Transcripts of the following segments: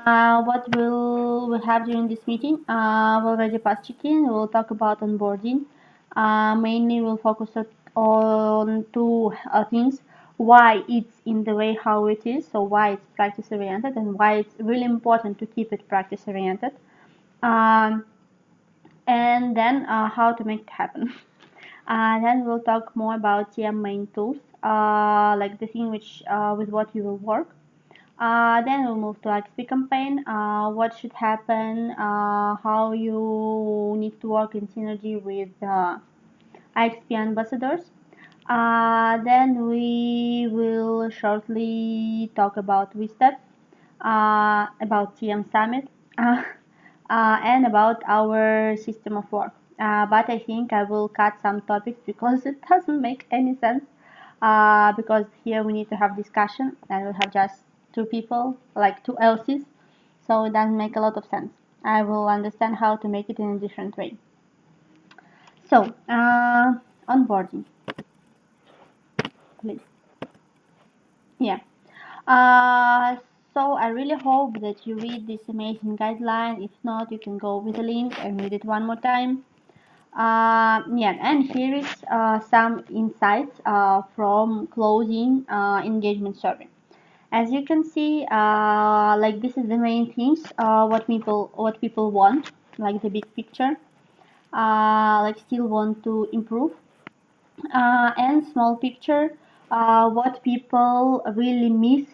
What will we have during this meeting? We already passed check-in. We'll talk about onboarding. Mainly, we'll focus on two things: why it's in the way how it is, so why it's practice oriented, and why it's really important to keep it practice oriented. Um, and then how to make it happen. Then we'll talk more about TM main tools, like the thing which with what you will work. Then we'll move to IXP campaign, what should happen, how you need to work in synergy with IXP ambassadors. Then we will shortly talk about WISTEP, about TM Summit, and about our system of work. But I think I will cut some topics because it doesn't make any sense. Because here we need to have discussion and we have just two people, like two else's, so it doesn't make a lot of sense. I will understand how to make it in a different way. So, onboarding, please. Yeah. Uh, so I really hope that you read this amazing guideline. If not, you can go with the link and read it one more time. Yeah, and here is some insights from closing engagement survey. As you can see, like this is the main things what people want, like the big picture, like still want to improve, and small picture, what people really miss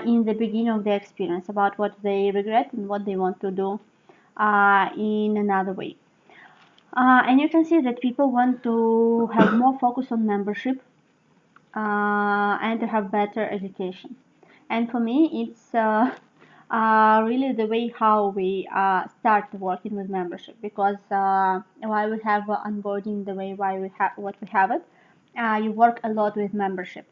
in the beginning of the experience, about what they regret and what they want to do in another way. And you can see that people want to have more focus on membership and to have better education. And for me, it's really the way how we start working with membership, because why we have onboarding the way why we have what we have it. You work a lot with membership,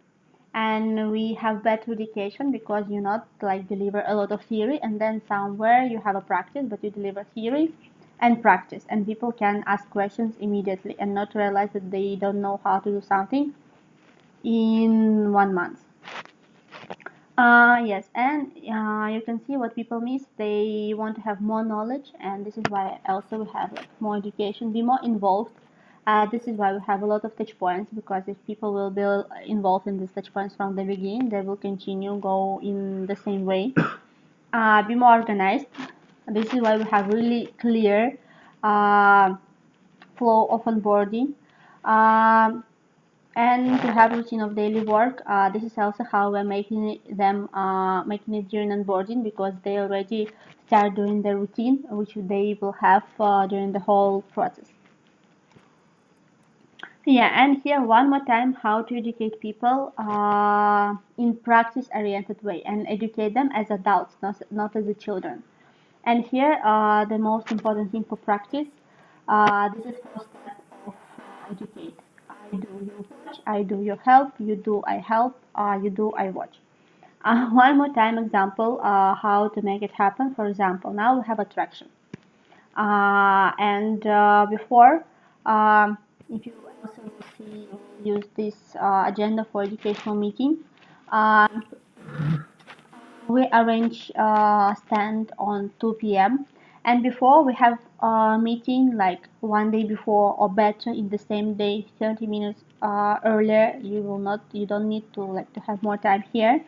and we have better education because you not like deliver a lot of theory and then somewhere you have a practice, but you deliver theory and practice, and people can ask questions immediately and not realize that they don't know how to do something in 1 month. Yes, and you can see what people miss. They want to have more knowledge, and this is why also we have like more education, be more involved. This is why we have a lot of touch points, because if people will be involved in these touch points from the beginning, they will continue go in the same way. Be more organized. This is why we have really clear uh, flow of onboarding. Um, and to have routine of daily work. This is also how we're making it during onboarding, because they already start doing the routine which they will have during the whole process. Yeah, and here one more time how to educate people in practice oriented way, and educate them as adults, not as the children. And here the most important thing for practice, this is first step of educate. I do, you watch. I do, you help. You do, I help. You do, I watch. One more time example how to make it happen. For example, now we have attraction. And before, if you also see, use this agenda for educational meeting. Um, we arrange stand on 2 p.m. and before we have a meeting like one day before, or better in the same day 30 minutes earlier. You don't need to like to have more time here,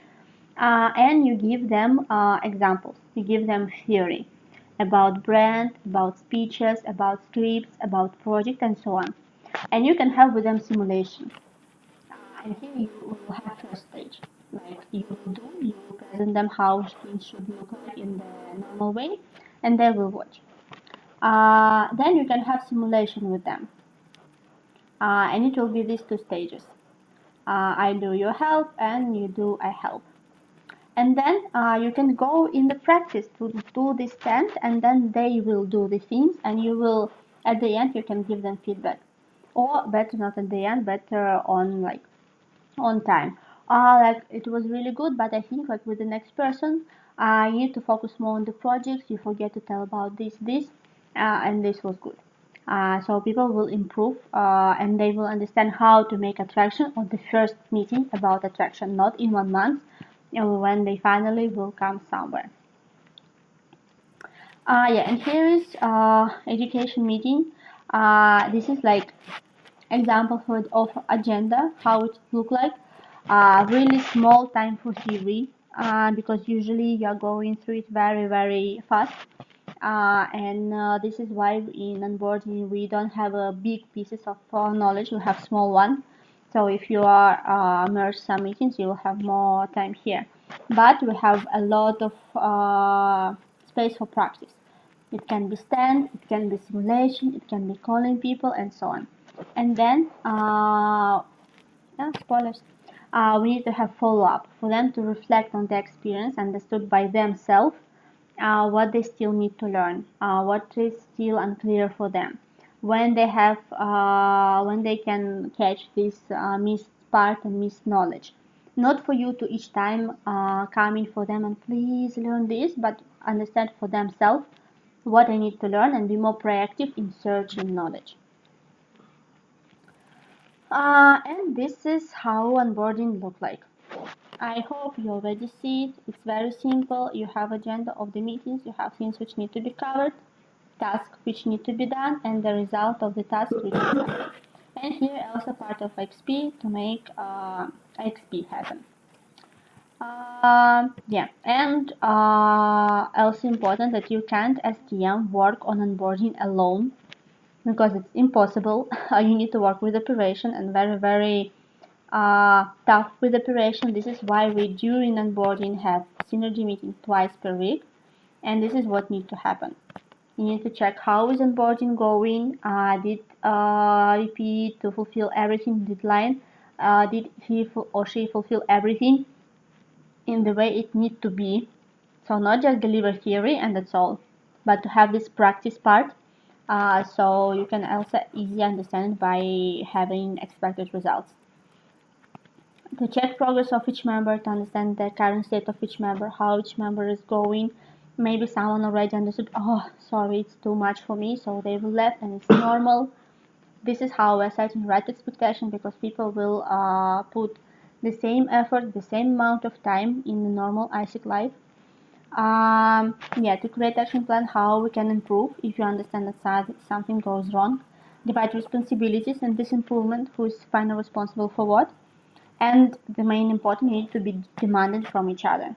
and you give them examples, you give them theory about brand, about speeches, about scripts, about project, and so on. And you can have with them simulation. And here you will have first stage. Like you present them how things should look like in the normal way, and they will watch. Then you can have simulation with them, and it will be these two stages. I do, you help, and you do, I help. And then you can go in the practice to do this stand, and then they will do the things, and you will at the end you can give them feedback, or better not at the end, better on like on time. Like it was really good, but I think like with the next person, you need to focus more on the project. You forget to tell about this, and this was good. So people will improve, and they will understand how to make attraction on the first meeting about attraction, not in 1 month, when they finally will come somewhere. Yeah, and here is education meeting. This is like example of agenda, how it look like. Really small time for theory, because usually you are going through it very fast. And this is why in onboarding we don't have a big pieces of knowledge, we have small one. So if you are merge some meetings, you will have more time here. But we have a lot of space for practice. It can be stand, it can be simulation, it can be calling people, and so on. And then, yeah, spoilers. We need to have follow up for them to reflect on the experience understood by themselves, what they still need to learn, what is still unclear for them, when they can catch this missed part and missed knowledge. Not for you to each time come in for them and please learn this, but understand for themselves what they need to learn and be more proactive in searching knowledge. And this is how onboarding look like. I hope you already see it. It's very simple. You have agenda of the meetings, you have things which need to be covered, tasks which need to be done, and the result of the task which is happening. And here also part of IXP to make IXP happen. Yeah, and also important that you can't as TM work on onboarding alone because it's impossible. You need to work with operation and very tough with operation. This is why we during onboarding have synergy meeting twice per week, and this is what needs to happen. You need to check how is onboarding going. Did repeat to fulfill everything deadline? Did he or she fulfill everything in the way it needs to be? So not just deliver theory and that's all, but to have this practice part, so you can also easily understand by having expected results. To check progress of each member, to understand the current state of each member, how each member is going. Maybe someone already understood, oh, sorry, it's too much for me, so they will left and it's normal. This is how we're setting right expectation because people will put the same effort, the same amount of time in the normal ISIC life. Yeah, to create action plan, how we can improve if you understand that something goes wrong. Divide responsibilities and this improvement, who is finally responsible for what. And the main important need to be demanded from each other.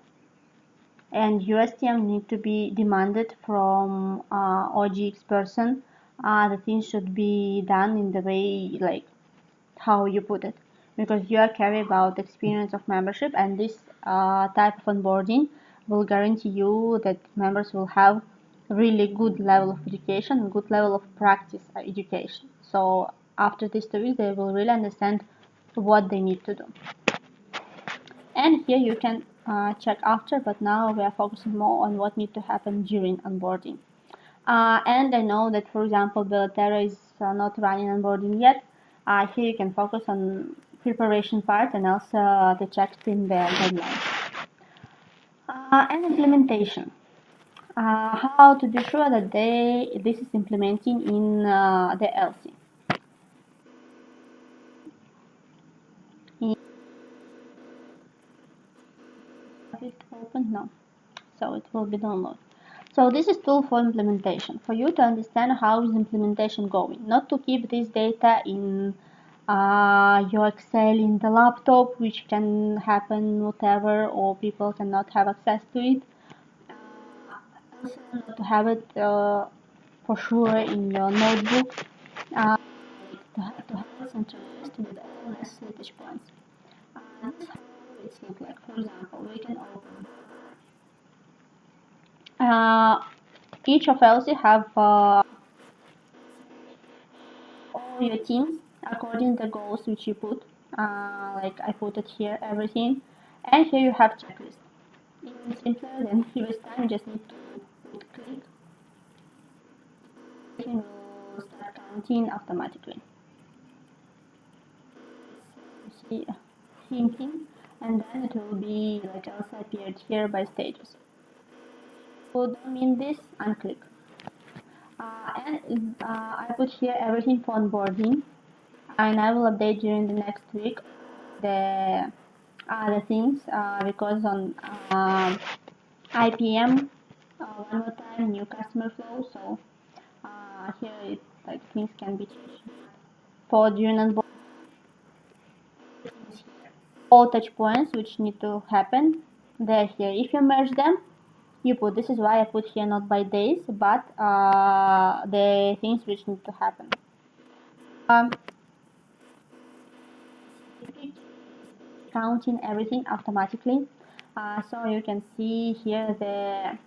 And USTM need to be demanded from OGX person. The things should be done in the way like how you put it, because you are carry about experience of membership, and this type of onboarding will guarantee you that members will have really good level of education and good level of practice education. So after these 2 weeks, they will really understand what they need to do. And here you can check after, but now we are focusing more on what needs to happen during onboarding. And I know that, for example, Bilaterra is not running onboarding yet. Here you can focus on preparation part and also the check in the guidelines. And implementation. How to be sure that this is implementing in the LC. It open? No. So it will be download. So this is tool for implementation, for you to understand how is implementation going, not to keep this data in your Excel in the laptop, which can happen whatever, or people cannot have access to it. Also not to have it for sure in your notebook, to have it centralized with all necessary touch points. This is how it looks like. For example, we can open each of LC have all your teams according to the goals which you put. Like I put it here, everything. And here you have checklist. Even simpler than previous time, you just need to put click. It will start counting automatically. See, thinking, and then it will be like also appeared here by stages. So don't mean this, unclick. And I put here everything for onboarding, and I will update during the next week the things because on IPM One more time, new customer flow. So here it like things can be changed for during onboarding. All touch points which need to happen, they're here. If you merge them, you put, this is why I put here not by days, but the things which need to happen. Um, Counting everything automatically. So you can see here the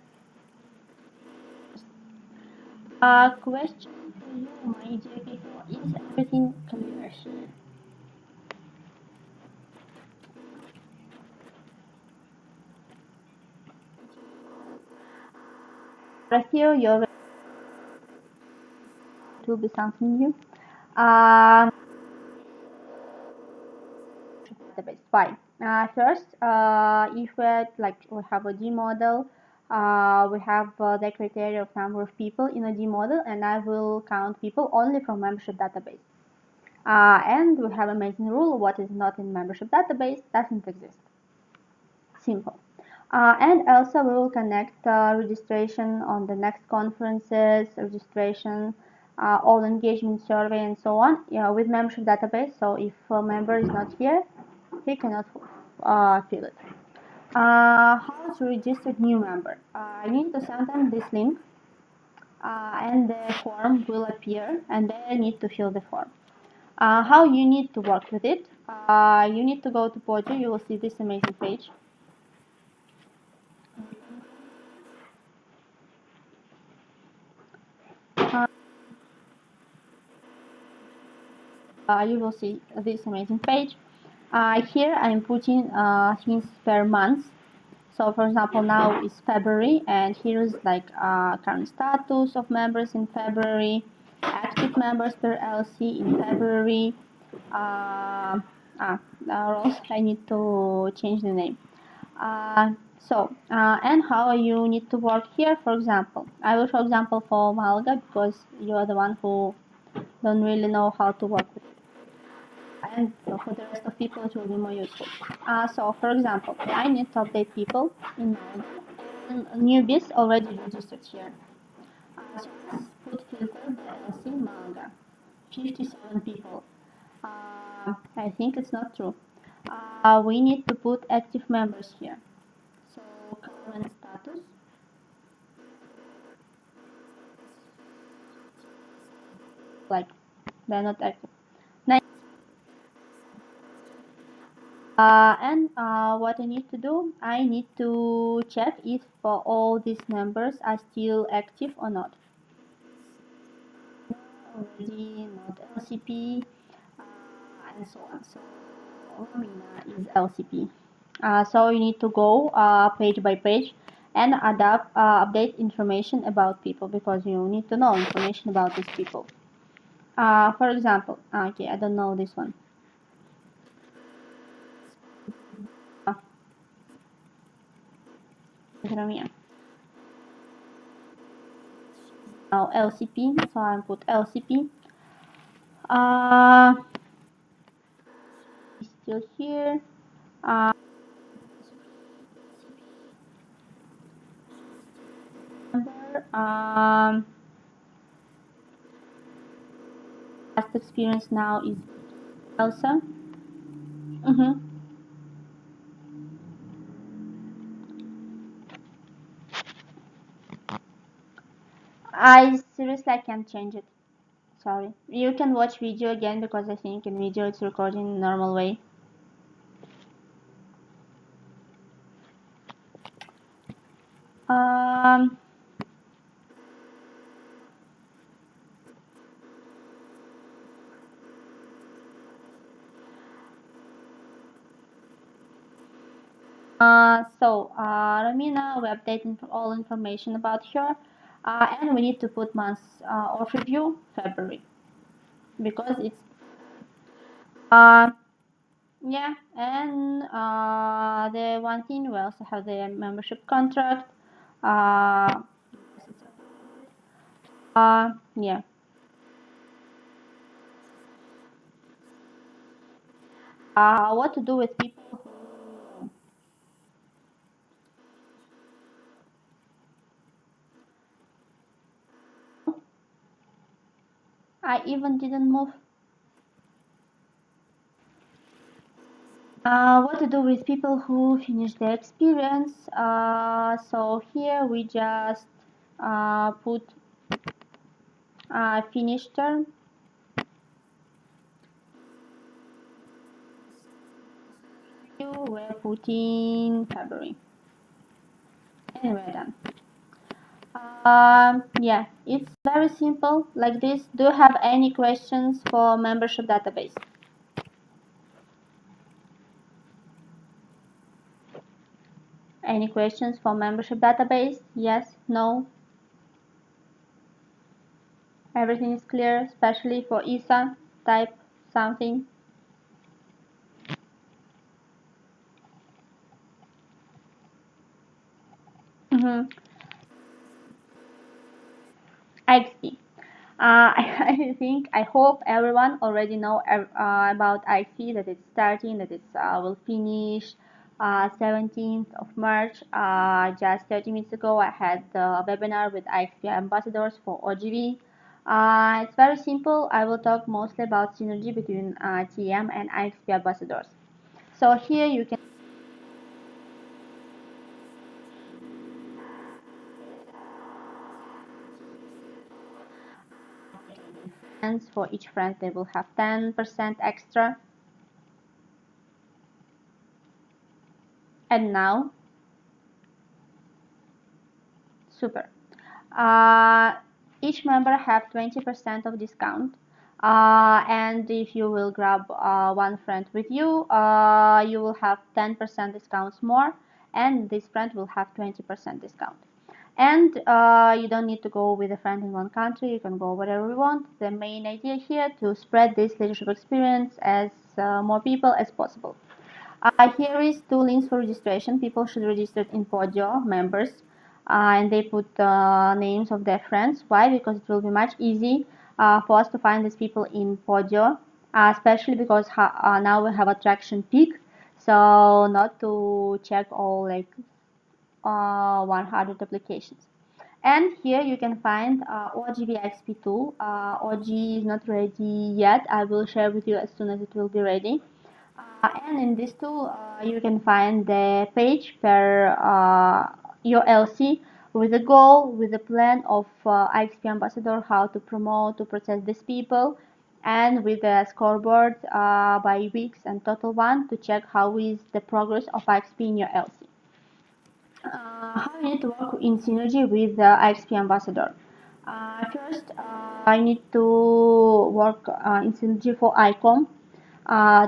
question for you, my dear people, is everything clear here? Right here, you're ready to be something new. Um, Database. Why? First, if we have a D model, we have the criteria of number of people in a D model, and I will count people only from membership database. And we have amazing rule: what is not in membership database doesn't exist. Simple. And also we will connect registration on the next conferences, registration, all engagement survey and so on, with membership database. So if a member is not here, he cannot fill it. How to register new member? I need to send them this link, and the form will appear, and they need to fill the form. How you need to work with it? You need to go to Podio. You will see this amazing page. You will see this amazing page. Here I'm putting things per month. So for example, now is February, and here is like current status of members in February, active members per LC in February. Uh, Ross, I need to change the name. And how you need to work here, for example. I will show example for Malga because you are the one who don't really know how to work with it. And for the rest of people it will be more useful. So for example, I need to update people in Malga, and newbies already registered here. So let's put filter by LC Malga. 57 people. I think it's not true. We need to put active members here. So current status, like they're not active. Next, and what I need to do, I need to check if all these members are still active or not. Already not LCP, and so on. So Romina is LCP. So you need to go page by page and update information about people because you need to know information about these people. For example, okay, I don't know this one. Uh, Romina. Now LCP, so I put LCP. Uh, Still here. Uh, Number, past experience now is Elsa. Mm-hmm. I seriously I can't change it. Sorry. You can watch video again because I think in video it's recording in normal way. Um, Romina, we update all information about her, and we need to put months of review February because it's uh, yeah, and the one thing we also have the membership contract. Uh, yeah. What to do with people who I even didn't move. What to do with people who finish their experience? So here we just put finish term. You were putting February, and we're done. Yeah, it's very simple like this. Do you have any questions for membership database? Any questions for membership database? Yes, no, everything is clear, especially for ISA. Type something. Mm-hmm. IXP. I think, I hope everyone already know about IXP, that it's starting, that it's will finish 17th of March. Just 30 minutes ago, I had a webinar with IXP ambassadors for OGV. It's very simple. I will talk mostly about synergy between TM and IXP ambassadors. So here you can friends, for each friend they will have 10% extra. And now, super. Uh, each member have 20% of discount. And if you will grab one friend with you, you will have 10% discounts more, and this friend will have 20% discount. And you don't need to go with a friend in one country. You can go wherever you want. The main idea here to spread this leadership experience as more people as possible. Here is two links for registration. People should register in Podio members, and they put names of their friends. Why? Because it will be much easy for us to find these people in Podio, especially because now we have attraction peak. So not to check all like 100 applications. And here you can find OGV XP tool. OG is not ready yet. I will share with you as soon as it will be ready. And in this tool, you can find the page per your LC with a goal, with a plan of IXP ambassador, how to promote, to process these people, and with a scoreboard by weeks and total one to check how is the progress of IXP in your LC. How you need to work in synergy with the IXP ambassador. First, I need to work in synergy for ICOM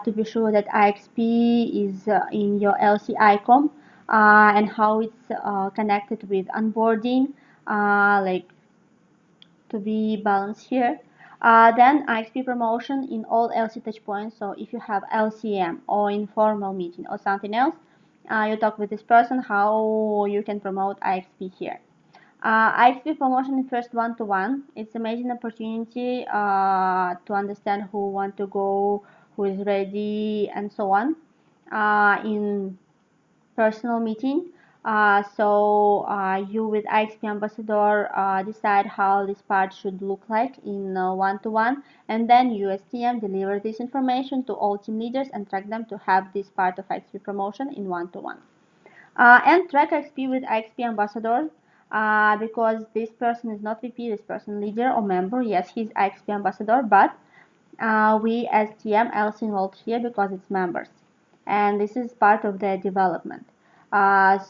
to be sure that IXP is in your LC ICOM and how it's connected with onboarding, like to be balanced here. Then IXP promotion in all LC touchpoints. So if you have LCM or informal meeting or something else, you talk with this person how you can promote IXP here. IXP promotion in first one-to-one. It's amazing opportunity to understand who want to go, who is ready, and so on in personal meeting. So you with IXP ambassador decide how this part should look like in one-to-one, and then you as TM deliver this information to all team leaders and track them to have this part of IXP promotion in one-to-one. And track IXP with IXP ambassador because this person is not VP, this person leader or member. Yes, he's IXP ambassador, but we as TM also involved here because it's members, and this is part of the development.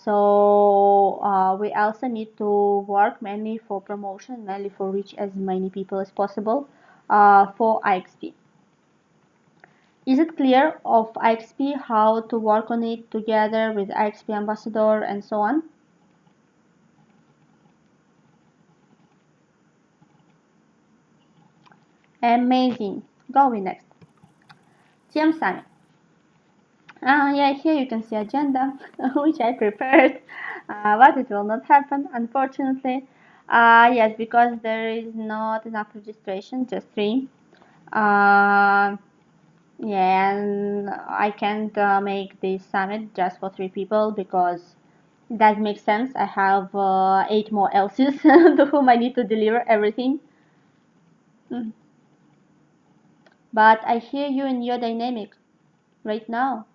So we also need to work mainly for promotion, mainly for reach as many people as possible for IXP. Is it clear of IXP how to work on it together with IXP ambassador and so on? Amazing. Going next. TM Summit. Yeah, here you can see agenda, which I prepared, but it will not happen, unfortunately. Yes, because there is not enough registration, just three. Uh, yeah, and I can't make this summit just for three people because it does make sense. I have eight more else's to whom I need to deliver everything. Mm. but I hear you in your dynamic right now.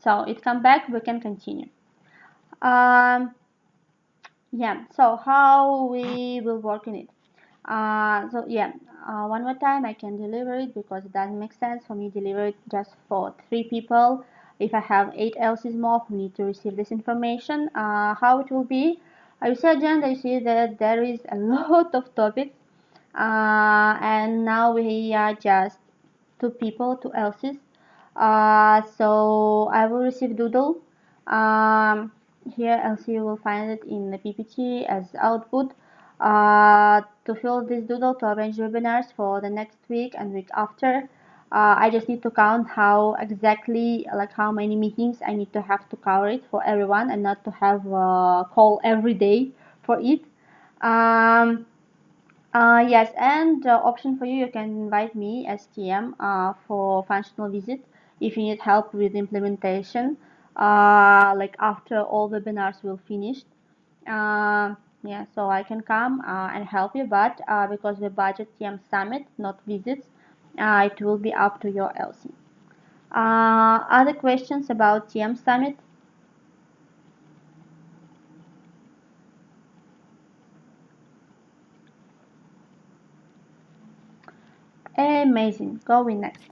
So it come back, we can continue. Um, yeah, so how we will work in it. So yeah, one more time I can deliver it because it doesn't make sense for me to deliver it just for 3 people. If I have 8 else's more who need to receive this information, how it will be. You see agenda, you see that there is a lot of topics, and now we are just 2 people, 2 else's. So I will receive doodle. Um, Here also you will find it in the PPT as output. To fill this doodle to arrange webinars for the next week and week after, I just need to count how exactly, like how many meetings I need to have to cover it for everyone and not to have a call every day for it. Um, yes, and option for you, you can invite me as TM for functional visit if you need help with implementation, like after all webinars will finish. Yeah, so I can come and help you, but because we budget TM summit, not visits, it will be up to your LC. Other questions about TM summit? Amazing. Going next.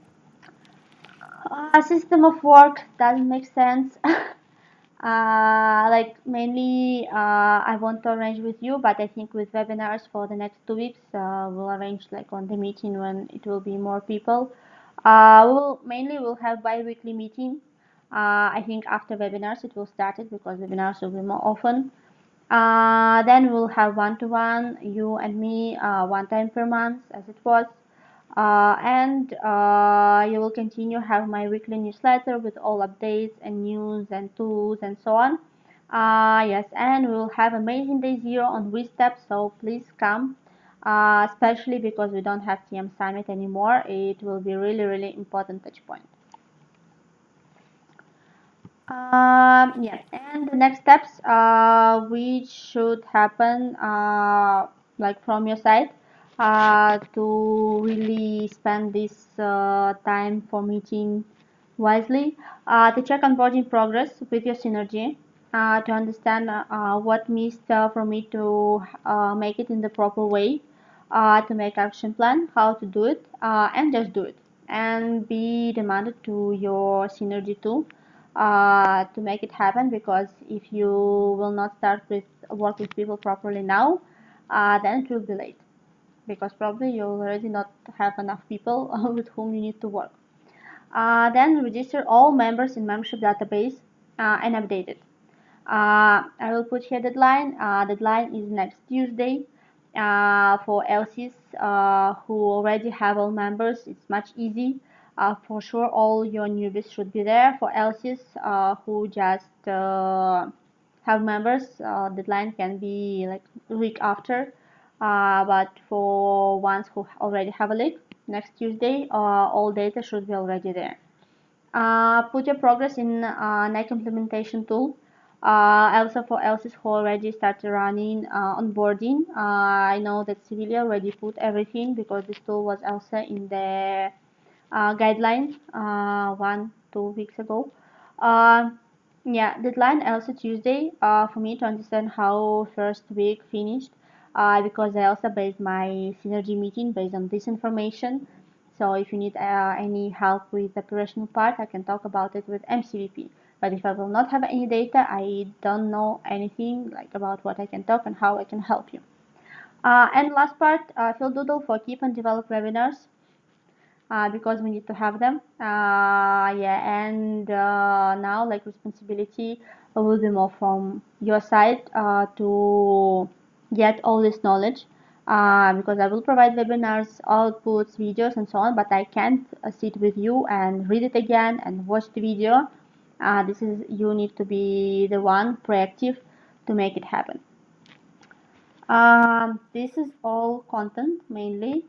System of work doesn't make sense. Like mainly, I want to arrange with you, but I think with webinars for the next 2 weeks, we'll arrange like on the meeting when it will be more people. We'll have bi-weekly meeting. I think after webinars it will start it because webinars will be more often. Then we'll have one-to-one, you and me, one time per month as it was. And you will continue have my weekly newsletter with all updates and news and tools and so on. Yes, and we'll have amazing day 0 on WeStep, so please come. Especially because we don't have TM Summit anymore, it will be really, really important touch point. Yeah, and the next steps, which should happen, like from your side, to really spend this time for meeting wisely, to check onboarding progress with your synergy, to understand what missed for me to make it in the proper way, to make action plan, how to do it, and just do it, and be demanded to your synergy too to make it happen because if you will not start with work with people properly now, then it will be late because probably you already not have enough people with whom you need to work. Then register all members in membership database and update it. I will put here deadline. Deadline is next Tuesday. For LCs who already have all members, it's much easy. For sure, all your newbies should be there. For LCs who just have members, deadline can be like a week after. But for ones who already have a leak, next Tuesday, all data should be already there. Put your progress in Nike implementation tool. Also for else's who already started running onboarding. I know that Sevilla already put everything because this tool was also in the guideline 1 2 weeks ago. Uh, yeah, deadline also Tuesday for me to understand how first week finished because I also based my synergy meeting based on this information. So if you need any help with the operational part, I can talk about it with MCVP. But if I will not have any data, I don't know anything like about what I can talk and how I can help you. And last part, fill doodle for keep and develop webinars because we need to have them. Yeah, and now like responsibility will be more from your side to get all this knowledge because I will provide webinars, outputs, videos, and so on, but I can't sit with you and read it again and watch the video. This is you need to be the one proactive to make it happen. This is all content mainly.